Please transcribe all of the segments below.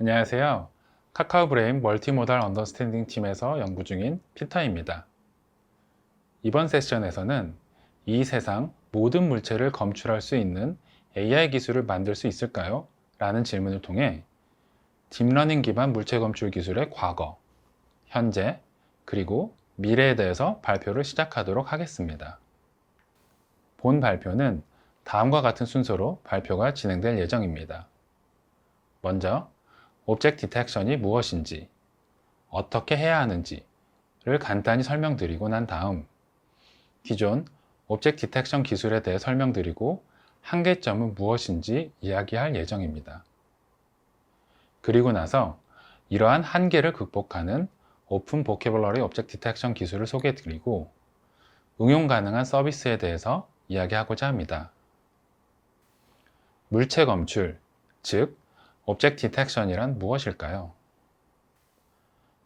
안녕하세요. 카카오 브레인 멀티모달 언더스탠딩 팀에서 연구 중인 피터입니다. 이번 세션에서는 이 세상 모든 물체를 검출할 수 있는 AI 기술을 만들 수 있을까요? 라는 질문을 통해 딥러닝 기반 물체 검출 기술의 과거, 현재, 그리고 미래에 대해서 발표를 시작하도록 하겠습니다. 본 발표는 다음과 같은 순서로 발표가 진행될 예정입니다. 먼저 오브젝트 디텍션이 무엇인지, 어떻게 해야 하는지를 간단히 설명드리고 난 다음 기존 오브젝트 디텍션 기술에 대해 설명드리고 한계점은 무엇인지 이야기할 예정입니다. 그리고 나서 이러한 한계를 극복하는 오픈 보캐블러리 오브젝트 디텍션 기술을 소개해드리고 응용 가능한 서비스에 대해서 이야기하고자 합니다. 물체 검출, 즉 오브젝트 디텍션이란 무엇일까요?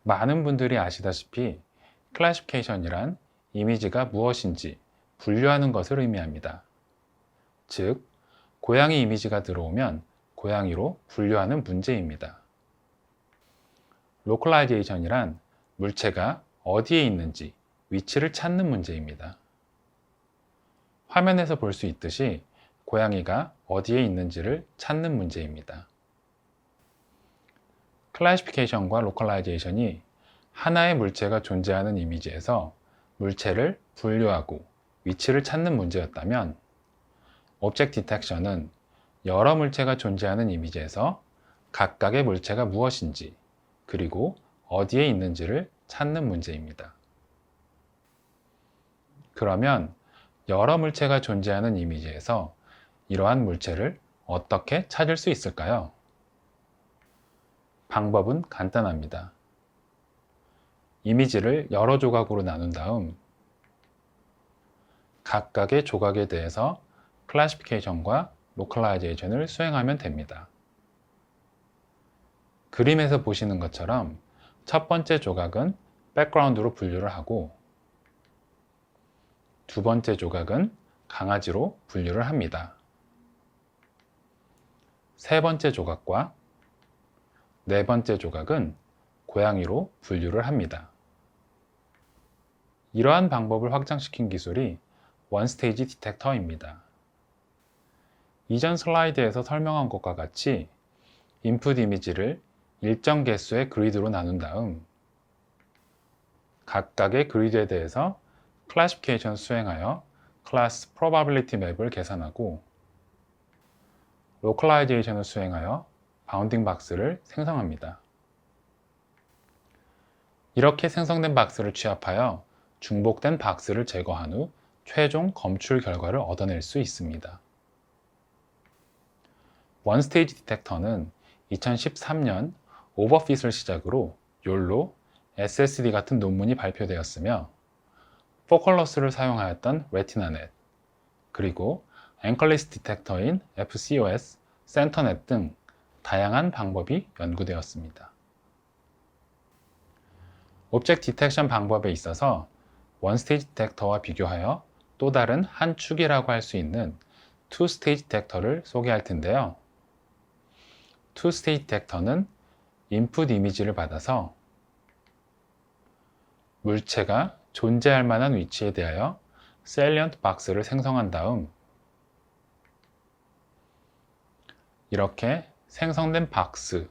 많은 분들이 아시다시피 클래시피케이션이란 이미지가 무엇인지 분류하는 것을 의미합니다. 즉, 고양이 이미지가 들어오면 고양이로 분류하는 문제입니다. 로컬라이제이션이란 물체가 어디에 있는지 위치를 찾는 문제입니다. 화면에서 볼 수 있듯이 고양이가 어디에 있는지를 찾는 문제입니다. 클래시피케이션과 로컬라이제이션이 하나의 물체가 존재하는 이미지에서 물체를 분류하고 위치를 찾는 문제였다면 오브젝트 디텍션은 여러 물체가 존재하는 이미지에서 각각의 물체가 무엇인지 그리고 어디에 있는지를 찾는 문제입니다. 그러면 여러 물체가 존재하는 이미지에서 이러한 물체를 어떻게 찾을 수 있을까요? 방법은 간단합니다. 이미지를 여러 조각으로 나눈 다음 각각의 조각에 대해서 클래시피케이션과 로컬라이제이션을 수행하면 됩니다. 그림에서 보시는 것처럼 첫 번째 조각은 백그라운드로 분류를 하고 두 번째 조각은 강아지로 분류를 합니다. 세 번째 조각과 네 번째 조각은 고양이로 분류를 합니다. 이러한 방법을 확장시킨 기술이 원스테이지 디텍터입니다. 이전 슬라이드에서 설명한 것과 같이 인풋 이미지를 일정 개수의 그리드로 나눈 다음 각각의 그리드에 대해서 클래시피케이션 수행하여 클래스 프로바빌리티 맵을 계산하고 로컬라이제이션을 수행하여 바운딩 박스를 생성합니다. 이렇게 생성된 박스를 취합하여 중복된 박스를 제거한 후 최종 검출 결과를 얻어낼 수 있습니다. 원스테이지 디텍터는 2013년 오버핏을 시작으로 욜로, SSD 같은 논문이 발표되었으며 포컬러스를 사용하였던 레티나넷, 그리고 앵컬리스 디텍터인 FCOS, 센터넷 등 다양한 방법이 연구되었습니다. 오브젝트 디텍션 방법에 있어서 원스테이지 디텍터와 비교하여 또 다른 한 축이라고 할 수 있는 투스테이지 디텍터를 소개할 텐데요. 투스테이지 디텍터는 인풋 이미지를 받아서 물체가 존재할 만한 위치에 대하여 셀리언트 박스를 생성한 다음 이렇게 생성된 박스,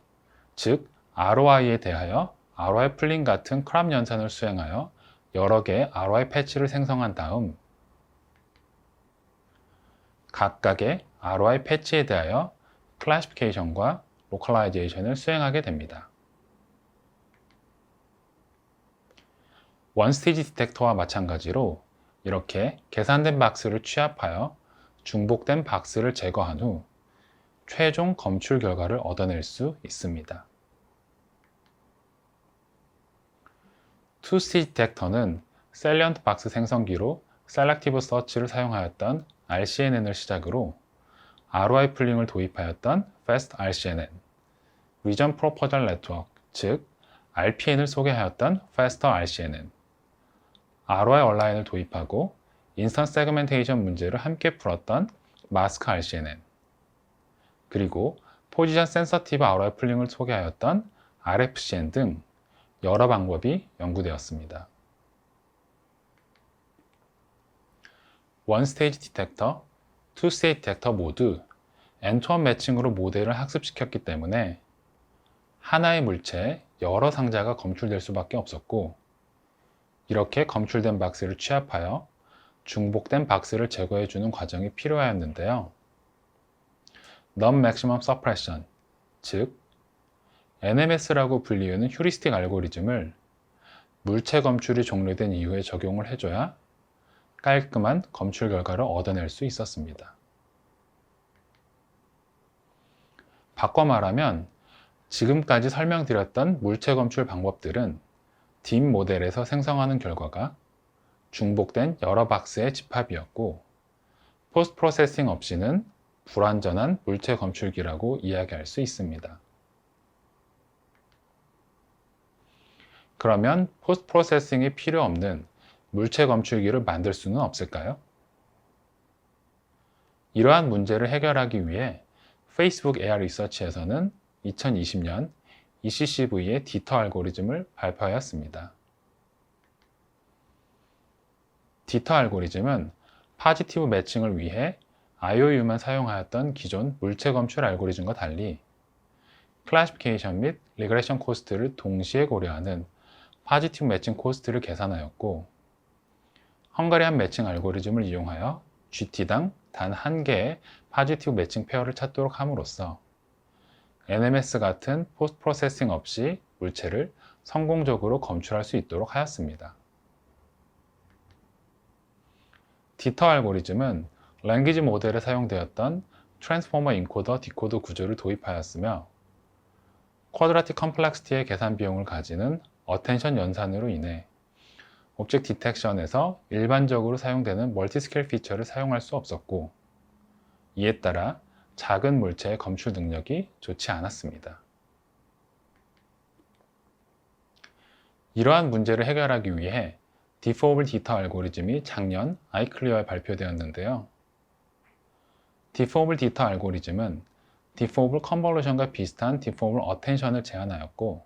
즉 ROI에 대하여 ROI 플린 같은 크랍 연산을 수행하여 여러 개의 ROI 패치를 생성한 다음 각각의 ROI 패치에 대하여 클래시피케이션과 로컬라이제이션을 수행하게 됩니다. 원스테이지 디텍터와 마찬가지로 이렇게 계산된 박스를 취합하여 중복된 박스를 제거한 후 최종 검출 결과를 얻어낼 수 있습니다. 투스테이지 디텍터는 셀리언트 박스 생성기로 셀렉티브 서치를 사용하였던 RCNN을 시작으로 ROI 풀링을 도입하였던 Fast RCNN, 리전 프로포절 네트워크, 즉 RPN을 소개하였던 Faster RCNN, ROI 온라인을 도입하고 인스턴스 세그멘테이션 문제를 함께 풀었던 마스크 RCNN, 그리고 포지션 센서티브 아웃라이플링을 소개하였던 RFCN 등 여러 방법이 연구되었습니다. 원 스테이지 디텍터, 투 스테이지 디텍터 모두 엔드투엔드 매칭으로 모델을 학습시켰기 때문에 하나의 물체에 여러 상자가 검출될 수밖에 없었고, 이렇게 검출된 박스를 취합하여 중복된 박스를 제거해주는 과정이 필요하였는데요. Non-Maximum Suppression, 즉 NMS라고 불리우는 휴리스틱 알고리즘을 물체 검출이 종료된 이후에 적용을 해줘야 깔끔한 검출 결과를 얻어낼 수 있었습니다. 바꿔 말하면 지금까지 설명드렸던 물체 검출 방법들은 딥 모델에서 생성하는 결과가 중복된 여러 박스의 집합이었고, 포스트 프로세싱 없이는 불완전한 물체 검출기라고 이야기할 수 있습니다. 그러면 포스트 프로세싱이 필요 없는 물체 검출기를 만들 수는 없을까요? 이러한 문제를 해결하기 위해 페이스북 AI 리서치에서는 2020년 ECCV의 디터 알고리즘을 발표하였습니다. 디터 알고리즘은 파지티브 매칭을 위해 IOU만 사용하였던 기존 물체 검출 알고리즘과 달리 클래시피케이션 및 리그레션 코스트를 동시에 고려하는 파지티브 매칭 코스트를 계산하였고, 헝가리안 매칭 알고리즘을 이용하여 GT당 단 한 개의 파지티브 매칭 페어를 찾도록 함으로써 NMS 같은 포스트 프로세싱 없이 물체를 성공적으로 검출할 수 있도록 하였습니다. 디터 알고리즘은 랭귀지 모델에 사용되었던 트랜스포머 인코더 디코더 구조를 도입하였으며, 쿼드라틱 컴플렉시티의 계산 비용을 가지는 어텐션 연산으로 인해 오브젝트 디텍션에서 일반적으로 사용되는 멀티스케일 피처를 사용할 수 없었고, 이에 따라 작은 물체의 검출 능력이 좋지 않았습니다. 이러한 문제를 해결하기 위해 디포블 디터 알고리즘이 작년 아이클리어에 발표되었는데요. 디포블 디터 알고리즘은 디포블 컨볼루션과 비슷한 디포블 어텐션을 제안하였고,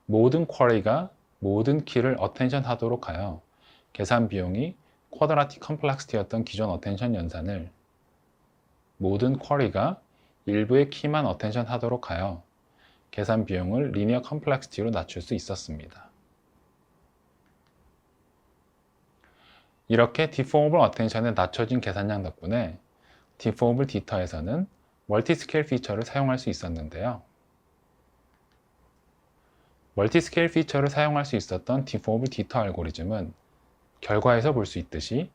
모든 쿼리가 모든 키를 어텐션 하도록 하여 계산 비용이 쿼드라틱 컴플렉시티였던 기존 어텐션 연산을 모든 쿼리가 일부의 키만 어텐션 하도록 하여 계산 비용을 리니어 컴플렉시티로 낮출 수 있었습니다. 이렇게 디포머블 어텐션의 낮춰진 계산량 덕분에 디포머블 디터에서는 멀티스케일 피처를 사용할 수 있었는데요. 멀티스케일 피처를 사용할 수 있었던 디포머블 디터 알고리즘은 결과에서 볼 수 있듯이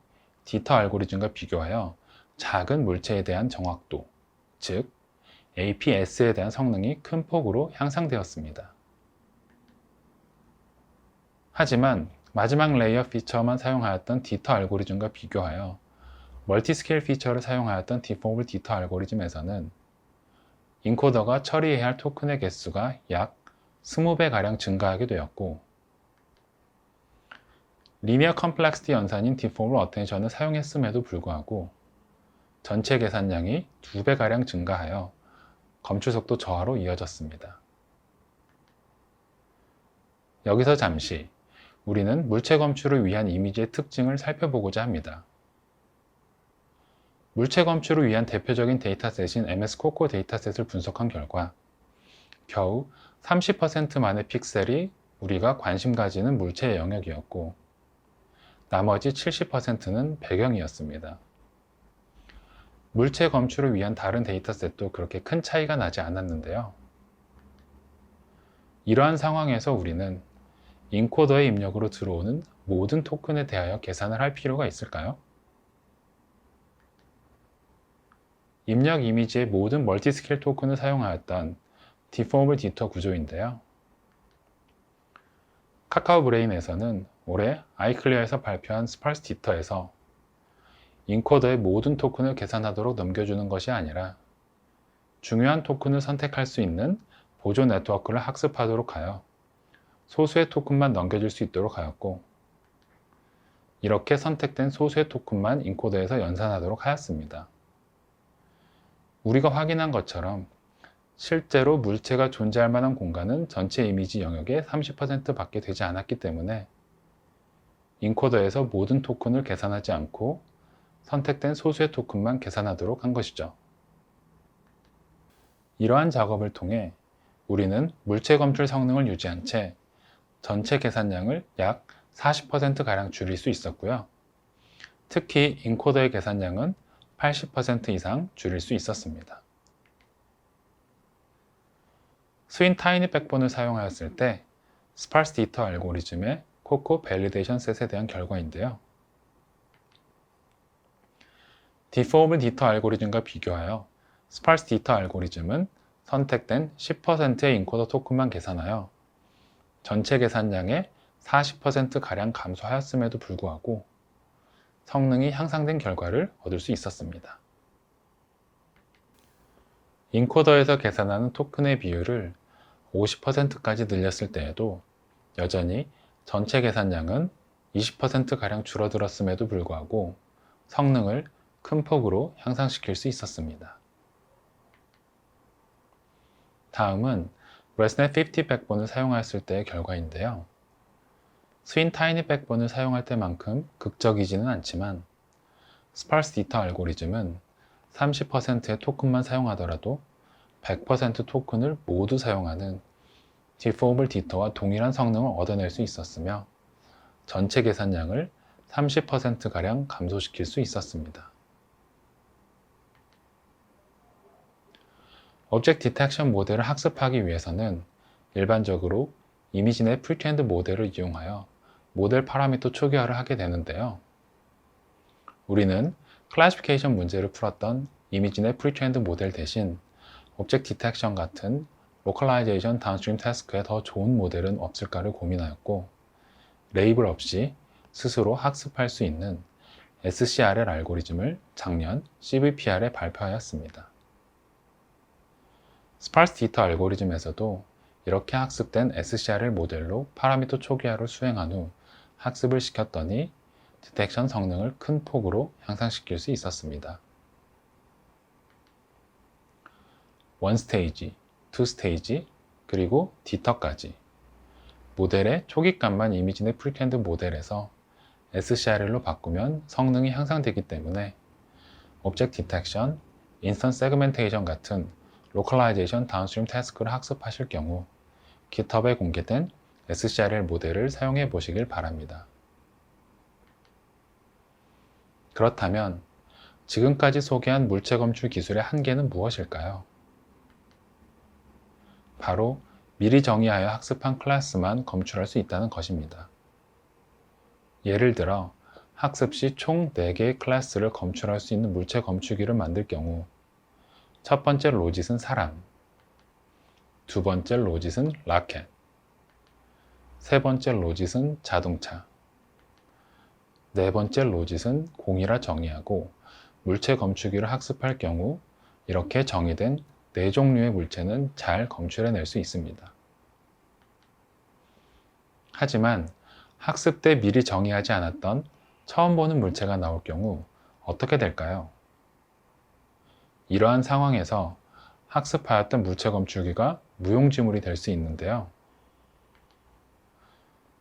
디터 알고리즘과 비교하여 작은 물체에 대한 정확도, 즉 APS에 대한 성능이 큰 폭으로 향상되었습니다. 하지만 마지막 레이어 피처만 사용하였던 디터 알고리즘과 비교하여 멀티스케일 피처를 사용하였던 디포머블 디터 알고리즘에서는 인코더가 처리해야 할 토큰의 개수가 약 20배가량 증가하게 되었고, 리니어 컴플렉시티 연산인 디포머블 어텐션을 사용했음에도 불구하고 전체 계산량이 2배가량 증가하여 검출 속도 저하로 이어졌습니다. 여기서 잠시 우리는 물체 검출을 위한 이미지의 특징을 살펴보고자 합니다. 물체 검출을 위한 대표적인 데이터셋인 MS-COCO 데이터셋을 분석한 결과 겨우 30%만의 픽셀이 우리가 관심 가지는 물체의 영역이었고, 나머지 70%는 배경이었습니다. 물체 검출을 위한 다른 데이터셋도 그렇게 큰 차이가 나지 않았는데요. 이러한 상황에서 우리는 인코더의 입력으로 들어오는 모든 토큰에 대하여 계산을 할 필요가 있을까요? 입력 이미지의 모든 멀티스케일 토큰을 사용하였던 디포머블 디터 구조인데요. 카카오 브레인에서는 올해 아이클리어에서 발표한 스파스 디터에서 인코더의 모든 토큰을 계산하도록 넘겨주는 것이 아니라 중요한 토큰을 선택할 수 있는 보조 네트워크를 학습하도록 하여 소수의 토큰만 넘겨줄 수 있도록 하였고, 이렇게 선택된 소수의 토큰만 인코더에서 연산하도록 하였습니다. 우리가 확인한 것처럼 실제로 물체가 존재할 만한 공간은 전체 이미지 영역의 30%밖에 되지 않았기 때문에 인코더에서 모든 토큰을 계산하지 않고 선택된 소수의 토큰만 계산하도록 한 것이죠. 이러한 작업을 통해 우리는 물체 검출 성능을 유지한 채 전체 계산량을 약 40%가량 줄일 수 있었고요. 특히 인코더의 계산량은 80% 이상 줄일 수 있었습니다. 스윈 타이니 백본을 사용하였을 때 스파스 디터 알고리즘의 코코 밸리데이션 셋에 대한 결과인데요. 디포블 디터 알고리즘과 비교하여 스파스 디터 알고리즘은 선택된 10%의 인코더 토큰만 계산하여 전체 계산량의 40%가량 감소하였음에도 불구하고 성능이 향상된 결과를 얻을 수 있었습니다. 인코더에서 계산하는 토큰의 비율을 50%까지 늘렸을 때에도 여전히 전체 계산량은 20%가량 줄어들었음에도 불구하고 성능을 큰 폭으로 향상시킬 수 있었습니다. 다음은 ResNet 50 백본을 사용하였을 때의 결과인데요. 스윈 타이니 백본을 사용할 때만큼 극적이지는 않지만 스파스 디터 알고리즘은 30%의 토큰만 사용하더라도 100% 토큰을 모두 사용하는 디포블 디터와 동일한 성능을 얻어낼 수 있었으며 전체 계산량을 30%가량 감소시킬 수 있었습니다. 오브젝트 디텍션 모델을 학습하기 위해서는 일반적으로 이미지넷 프리트레인드 모델을 이용하여 모델 파라미터 초기화를 하게 되는데요. 우리는 클래시피케이션 문제를 풀었던 이미지넷 프리트레인드 모델 대신 오브젝트 디텍션 같은 로컬라이제이션 다운스트림 태스크에 더 좋은 모델은 없을까를 고민하였고, 레이블 없이 스스로 학습할 수 있는 SCRL 알고리즘을 작년 CVPR에 발표하였습니다. 스파스 디터 알고리즘에서도 이렇게 학습된 SCRL 모델로 파라미터 초기화를 수행한 후 학습을 시켰더니 디텍션 성능을 큰 폭으로 향상시킬 수 있었습니다. 1스테이지, 2스테이지, 그리고 디터까지 모델의 초기값만 이미지넷 프리트레인드 모델에서 SCRL로 바꾸면 성능이 향상되기 때문에 오브젝트 디텍션, 인스턴스 세그멘테이션 같은 로컬라이제이션 다운스트림 태스크를 학습하실 경우 GitHub에 공개된 SCRL 모델을 사용해 보시길 바랍니다. 그렇다면 지금까지 소개한 물체 검출 기술의 한계는 무엇일까요? 바로 미리 정의하여 학습한 클래스만 검출할 수 있다는 것입니다. 예를 들어 학습 시 총 4개의 클래스를 검출할 수 있는 물체 검출기를 만들 경우 첫 번째 로짓은 사람, 두 번째 로짓은 라켓, 세 번째 로짓은 자동차, 네 번째 로짓은 공이라 정의하고 물체 검출기를 학습할 경우 이렇게 정의된 4종류의 물체는 잘 검출해낼 수 있습니다. 하지만 학습 때 미리 정의하지 않았던 처음 보는 물체가 나올 경우 어떻게 될까요? 이러한 상황에서 학습하였던 물체 검출기가 무용지물이 될 수 있는데요.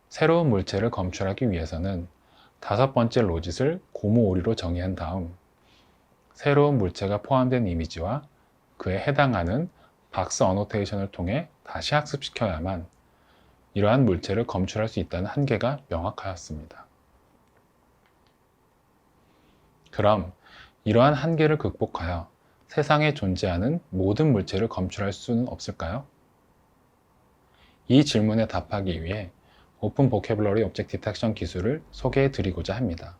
새로운 물체를 검출하기 위해서는 5번째 로짓을 고무오리로 정의한 다음 새로운 물체가 포함된 이미지와 그에 해당하는 박스 어노테이션을 통해 다시 학습시켜야만 이러한 물체를 검출할 수 있다는 한계가 명확하였습니다. 그럼 이러한 한계를 극복하여 세상에 존재하는 모든 물체를 검출할 수는 없을까요? 이 질문에 답하기 위해 오픈 보캐블러리 오브젝트 디텍션 기술을 소개해 드리고자 합니다.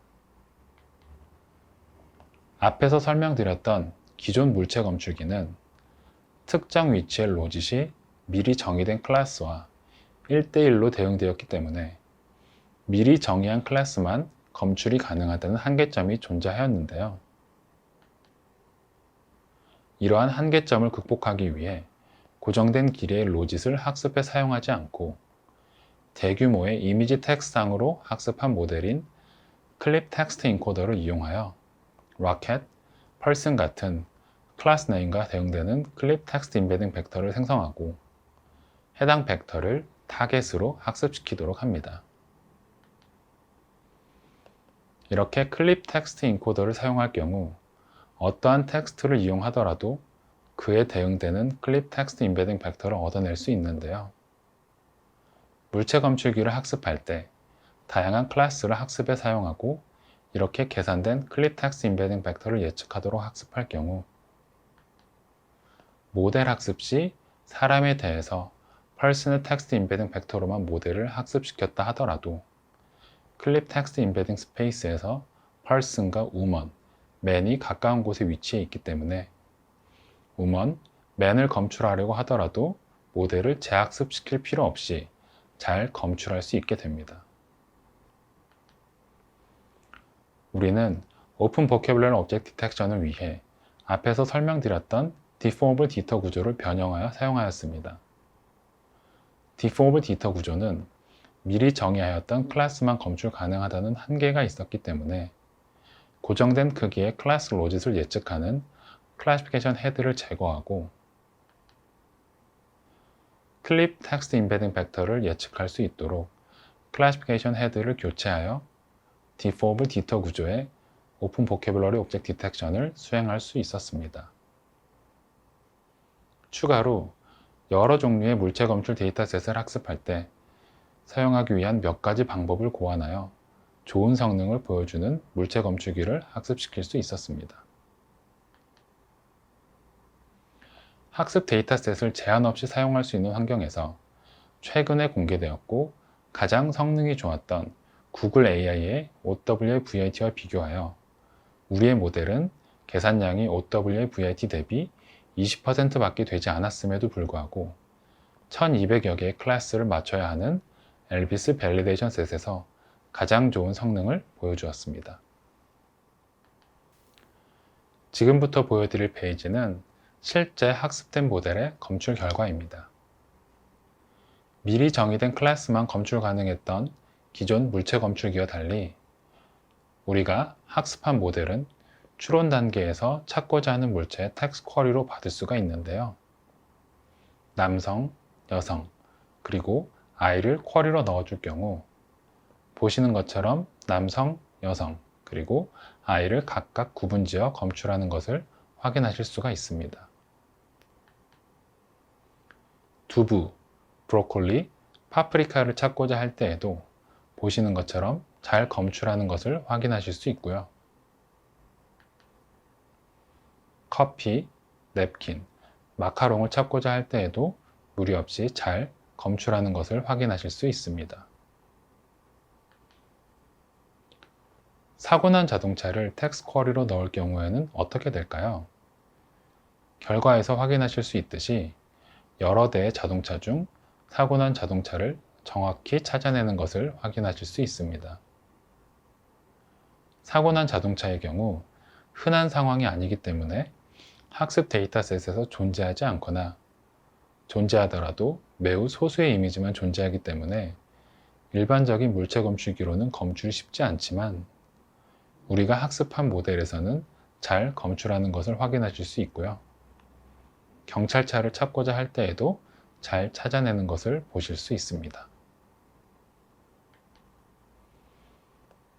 앞에서 설명드렸던 기존 물체 검출기는 특정 위치의 로짓이 미리 정의된 클래스와 1대1로 대응되었기 때문에 미리 정의한 클래스만 검출이 가능하다는 한계점이 존재하였는데요. 이러한 한계점을 극복하기 위해 고정된 길이의 로짓을 학습에 사용하지 않고 대규모의 이미지 텍스트상으로 학습한 모델인 클립 텍스트 인코더를 이용하여 로켓, 펄슨 같은 클래스 네임과 대응되는 클립 텍스트 임베딩 벡터를 생성하고 해당 벡터를 타겟으로 학습시키도록 합니다. 이렇게 클립 텍스트 인코더를 사용할 경우 어떠한 텍스트를 이용하더라도 그에 대응되는 클립 텍스트 임베딩 벡터를 얻어낼 수 있는데요. 물체 검출기를 학습할 때 다양한 클래스를 학습에 사용하고 이렇게 계산된 클립 텍스트 임베딩 벡터를 예측하도록 학습할 경우 모델 학습 시 사람에 대해서 person의 텍스트 임베딩 벡터로만 모델을 학습시켰다 하더라도 클립 텍스트 임베딩 스페이스에서 person과 woman, man이 가까운 곳에 위치해 있기 때문에 woman, man을 검출하려고 하더라도 모델을 재학습시킬 필요 없이 잘 검출할 수 있게 됩니다. 우리는 오픈 보캐블러리 오브젝트 디텍션을 위해 앞에서 설명드렸던 디포머블 디터 구조를 변형하여 사용하였습니다. 디포머블 디터 구조는 미리 정의하였던 클래스만 검출 가능하다는 한계가 있었기 때문에 고정된 크기의 클래스 로짓을 예측하는 클래시피케이션 헤드를 제거하고 클립 텍스트 임베딩 벡터를 예측할 수 있도록 클래시피케이션 헤드를 교체하여 디포머블 디터 구조의 오픈 보캐블러리 오브젝트 디텍션을 수행할 수 있었습니다. 추가로 여러 종류의 물체 검출 데이터셋을 학습할 때 사용하기 위한 몇 가지 방법을 고안하여 좋은 성능을 보여주는 물체 검출기를 학습시킬 수 있었습니다. 학습 데이터셋을 제한 없이 사용할 수 있는 환경에서 최근에 공개되었고 가장 성능이 좋았던 구글 AI의 OWAVIT와 비교하여 우리의 모델은 계산량이 OWAVIT 대비 20%밖에 되지 않았음에도 불구하고 1200여 개의 클래스를 맞춰야 하는 엘비스 밸리데이션 셋에서 가장 좋은 성능을 보여주었습니다. 지금부터 보여드릴 페이지는 실제 학습된 모델의 검출 결과입니다. 미리 정의된 클래스만 검출 가능했던 기존 물체 검출기와 달리 우리가 학습한 모델은 추론 단계에서 찾고자 하는 물체의 텍스트 쿼리로 받을 수가 있는데요. 남성, 여성, 그리고 아이를 쿼리로 넣어줄 경우 보시는 것처럼 남성, 여성, 그리고 아이를 각각 구분지어 검출하는 것을 확인하실 수가 있습니다. 두부, 브로콜리, 파프리카를 찾고자 할 때에도 보시는 것처럼 잘 검출하는 것을 확인하실 수 있고요. 커피, 냅킨, 마카롱을 찾고자 할 때에도 무리 없이 잘 검출하는 것을 확인하실 수 있습니다. 사고난 자동차를 텍스트 쿼리로 넣을 경우에는 어떻게 될까요? 결과에서 확인하실 수 있듯이 여러 대의 자동차 중 사고난 자동차를 정확히 찾아내는 것을 확인하실 수 있습니다. 사고난 자동차의 경우 흔한 상황이 아니기 때문에 학습 데이터셋에서 존재하지 않거나 존재하더라도 매우 소수의 이미지만 존재하기 때문에 일반적인 물체 검출기로는 검출이 쉽지 않지만 우리가 학습한 모델에서는 잘 검출하는 것을 확인하실 수 있고요. 경찰차를 찾고자 할 때에도 잘 찾아내는 것을 보실 수 있습니다.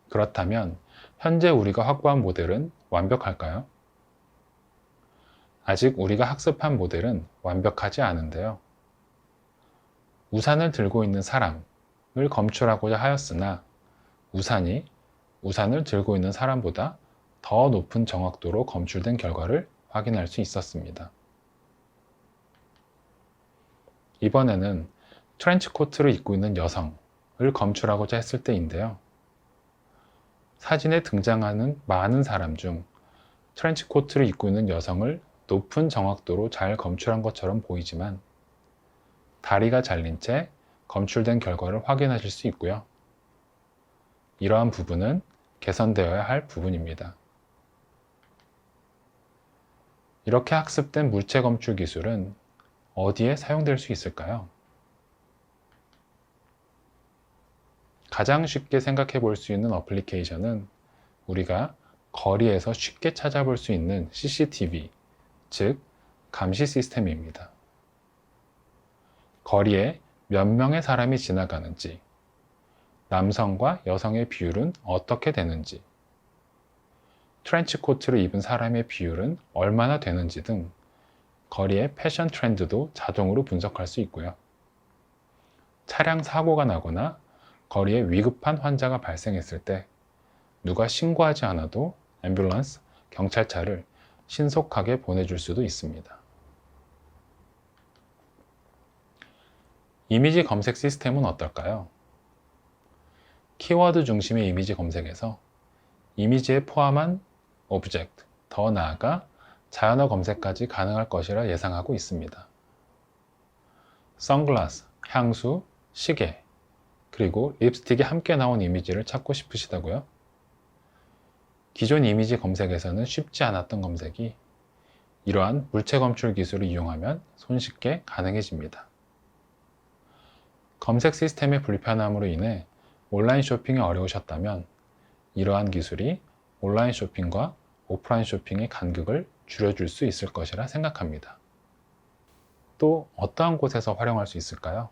그렇다면 현재 우리가 확보한 모델은 완벽할까요? 아직 우리가 학습한 모델은 완벽하지 않은데요. 우산을 들고 있는 사람을 검출하고자 하였으나 우산이 우산을 들고 있는 사람보다 더 높은 정확도로 검출된 결과를 확인할 수 있었습니다. 이번에는 트렌치코트를 입고 있는 여성을 검출하고자 했을 때인데요. 사진에 등장하는 많은 사람 중 트렌치코트를 입고 있는 여성을 높은 정확도로 잘 검출한 것처럼 보이지만 다리가 잘린 채 검출된 결과를 확인하실 수 있고요. 이러한 부분은 개선되어야 할 부분입니다. 이렇게 학습된 물체 검출 기술은 어디에 사용될 수 있을까요? 가장 쉽게 생각해 볼 수 있는 어플리케이션은 우리가 거리에서 쉽게 찾아볼 수 있는 CCTV, 즉 감시 시스템입니다. 거리에 몇 명의 사람이 지나가는지, 남성과 여성의 비율은 어떻게 되는지, 트렌치 코트를 입은 사람의 비율은 얼마나 되는지 등 거리의 패션 트렌드도 자동으로 분석할 수 있고요. 차량 사고가 나거나 거리에 위급한 환자가 발생했을 때 누가 신고하지 않아도 앰뷸런스, 경찰차를 신속하게 보내줄 수도 있습니다. 이미지 검색 시스템은 어떨까요? 키워드 중심의 이미지 검색에서 이미지에 포함한 오브젝트, 더 나아가 자연어 검색까지 가능할 것이라 예상하고 있습니다. 선글라스, 향수, 시계, 그리고 립스틱이 함께 나온 이미지를 찾고 싶으시다고요? 기존 이미지 검색에서는 쉽지 않았던 검색이 이러한 물체 검출 기술을 이용하면 손쉽게 가능해집니다. 검색 시스템의 불편함으로 인해 온라인 쇼핑이 어려우셨다면 이러한 기술이 온라인 쇼핑과 오프라인 쇼핑의 간극을 줄여줄 수 있을 것이라 생각합니다. 또 어떠한 곳에서 활용할 수 있을까요?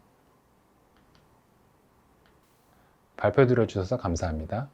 발표 들어주셔서 감사합니다.